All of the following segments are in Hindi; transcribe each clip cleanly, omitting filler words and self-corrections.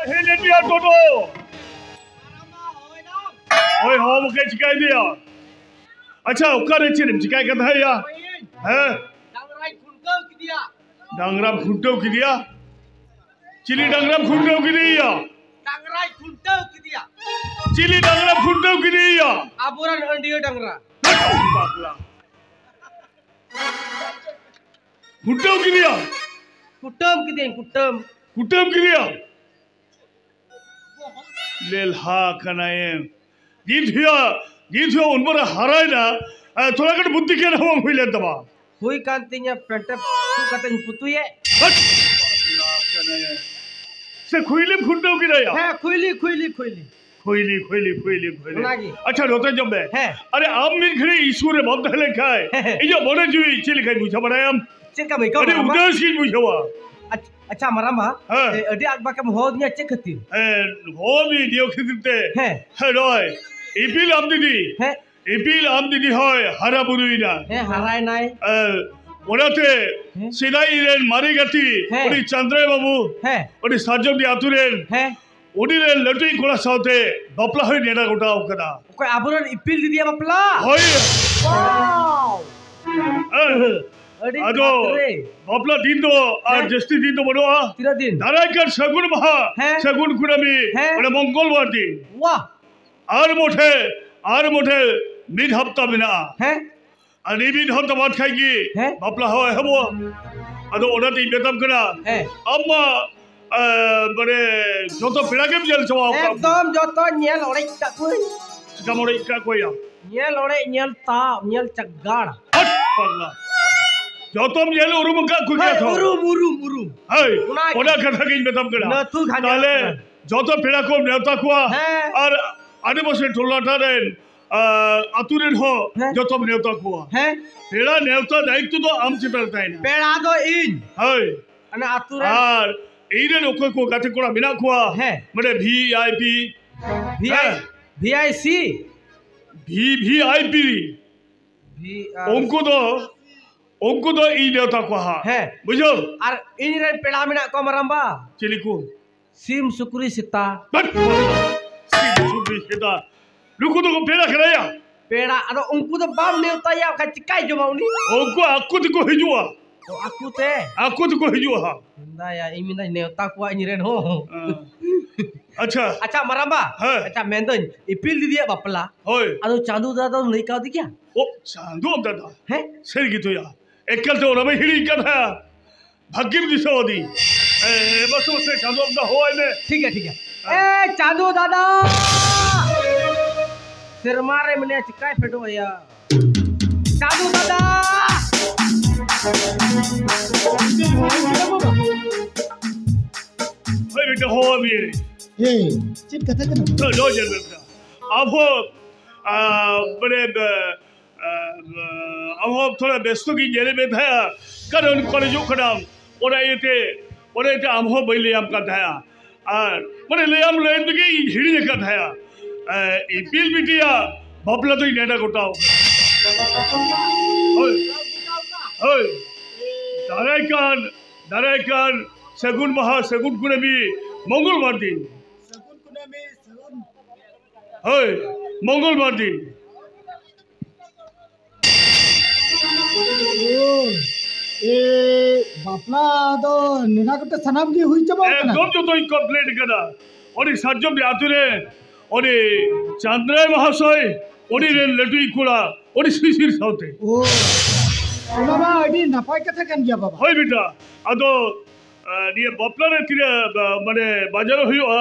हेले दिया टोटो ओए हो मुके चिकाई दिया अच्छा उकारे चिरिम चिकाई कथा है या हैं डांगरा खुंटो की दिया चिली डांगरा खुंटो की दिया चिली डांगरा खुंटो की दिया aburan ondio डांगरा खुंटो की दिया कुटम की दिया कुटम की दिया लेलहा कनाए गीत उन पर हराए ना थोड़ा कर बुद्धि के ना हुई ले दबा हुई कांतिnya पेंटप तू कतन पुतुये से खुईली खुंटो की रहा है खुईली अच्छा रोते जब है अरे आप मेरे घरे ईश्वर बहुत लिखा है ये जो बोले जो इच्छे लिखा है मुझे बड़ा हम चिका में अरे उदास की मुझे हुआ अच्छा मरामा अरे आगबा के हो दिया चेक करती हो भी दियो खिदते है रोय इपिल आम दीदी होय हरा बुरुइना है हराय नाय ওরাতে সিলাই রেন মারি গাতি ওই চন্দ্রয় বাবু ওই সার্জম দি আতুরেন ওই রেন লটুই কোলা সাথে বপলা হই নেড়া গোটা ওকদা ওই আবরন ইপিল দি দিয়া বপলা হই ওয়াও আদো বপলা দিন তো আর জস্তি দিন তো বড় তিরা দিন দারাইকার সেগুন মহা সেগুন কুড়ামি ওটা মঙ্গলবার দিন वाह আর মোঠে মিড হপ্তা বিনা হ্যাঁ अनि भी हम तबाद खाएगी बापला हवा है वो अदो ओना ती बेतम करा अम्मा बड़े जो तो पिड़ा के जल चवा एकदम जो तो न्यल ओरे का कोई कमोरे का कोई न्यल ओरे न्यल ता न्यल चगाड़ हट पगला जो तुम न्यल उरुम का कुछ क्या था उरुम है ओना कथा की बेतम करा ताले जो तो पिड़ा को नेता कुआ और आने बसे टोला टारेन अतुरेन हो जो तुम नेवता कुआ हैं पेड़ा नेवता दायित्व तो आम चिपरता है पेड़ा दो इन है अने अतुरेन और इने लोगों को गाते कोड़ा बिना कुआ है मरे वीआईपी वीआईसी वीआईपी उनको तो इ नेवता कुआ है बुझो और इने पेड़ा मिना को मरंबा चिलिको सिम सुकुरी सीता सिम सुकुरी सीता लुकु तो पेड़ा कराया पेड़ा अरे उनको तो बाम नेवता या का चिकाई जो माउनी उनको आकुत को हिजुआ तो आकुत को हिजुआ ना या इमिना नेवता को इरेन हो अच्छा मराबा अच्छा मेंदन इपिल दिया बापला होय अदो चांदू दादा नहीं का दी क्या ओ चांदू दादा है सही की तो या एकल तो रमे हिड़ी का था भाग्य में दिशा होदी बस उसे चांदू दादा होय ने ठीक है ए चांदू दादा सिर मारे मने चिकाई फेटो भैया चादू दादा भाई बेटा हो अभी हे चिप कथा करना तो लो जल बेटा अब हो बड़े अब हो थोड़ा व्यस्त की जेल में था कर उन कॉलेजों का और ये थे हम हो बैले हम का था और बड़े ले हम ले तो की हिड़ी का था इपिल बिटिया बापला तो नेटा कोटाओ ओए दारायकान सेगुन महा सेगुन कुनमी मंगलवार दिन ओए मंगलवार दिन ए बापला तो निना कटे सनाब की हुई चबा एकदम जो तो कंप्लीट करा और साजम यातुरे और चंद्राय महाशय और लटुई कुड़ा और शिशिर साउते ओ बाबा अडी नपाय कथा कान गया बाबा होय बेटा अदो निये बापला रे तिरे माने बाजार हुआ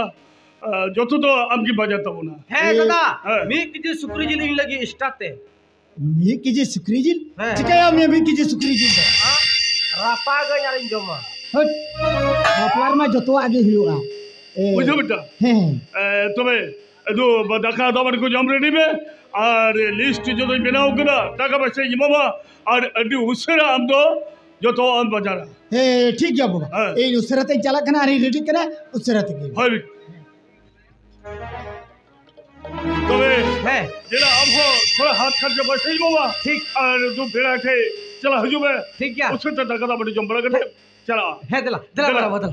जो तो आमकी बाजार तब ना है दादा मी किजे सुक्री जिल लगी स्टार्ट मी किजे सुक्री जिल चिकाया मी किजे सुक्री जिल रापा ग यार जमा हट बापलार में जो तो आगे हुआ बुझो बेटा तबे दो दाखा दामन को जम रेडी में और लिस्ट जो तो बनाओ करा टाका पैसे इमामा और अडी उसरा हम दो जो तो हम बाजार हे ठीक है बाबा ए उसरा ते चला कना अरे रेडी करा उसरा ते हां तबे है जेला अब हो थोड़ा हाथ खर्च पैसे इमामा ठीक और दो भेड़ा थे चला हुजूम है ठीक है उससे तो दाखा दामन जम बड़ा करते चला है दिला बदल